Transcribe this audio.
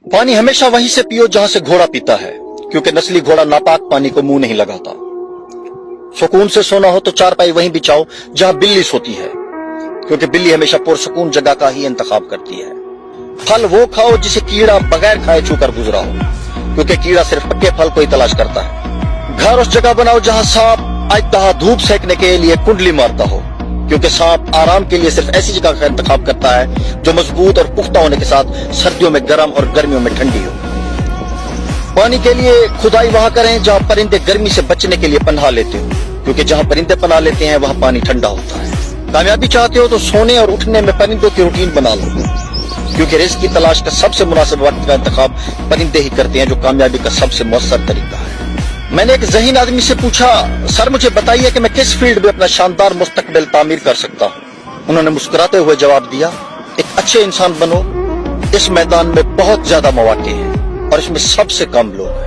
पानी हमेशा वहीं से पियो जहां से घोड़ा पीता है, क्योंकि नस्ली घोड़ा नापाक पानी को मुंह नहीं लगाता। सुकून से सोना हो तो चारपाई वहीं बिछाओ जहां बिल्ली सोती है, क्योंकि बिल्ली हमेशा पुरसुकून जगह का ही इंतखाब करती है। फल वो खाओ जिसे कीड़ा बगैर खाए छूकर गुजरा हो, क्योंकि कीड़ा सिर्फ पक्के फल को ही तलाश करता है। घर उस जगह बनाओ जहां सांप अजदहा धूप सेकने के लिए कुंडली मारता हो, क्योंकि सांप आराम के लिए सिर्फ ऐसी जगह का इंतखाब करता है जो मजबूत और पुख्ता होने के साथ सर्दियों में गर्म और गर्मियों में ठंडी हो। पानी के लिए खुदाई वहां करें जहां परिंदे गर्मी से बचने के लिए पनाह लेते हो, क्योंकि जहां परिंदे पनाह लेते हैं वहां पानी ठंडा होता है। कामयाबी चाहते हो तो सोने और उठने में परिंदों की रूटीन बना लो, क्योंकि रिस्क की तलाश का सबसे मुनासिब वक्त का इंतखाब परिंदे ही करते हैं, जो कामयाबी का सबसे मौसर तरीका है। मैंने एक ज़हीन आदमी से पूछा, सर मुझे बताइए कि मैं किस फील्ड में अपना शानदार मुस्तकबिल तामीर कर सकता हूँ। उन्होंने मुस्कुराते हुए जवाब दिया, एक अच्छे इंसान बनो। इस मैदान में बहुत ज्यादा मौके हैं और इसमें सबसे कम लोग हैं।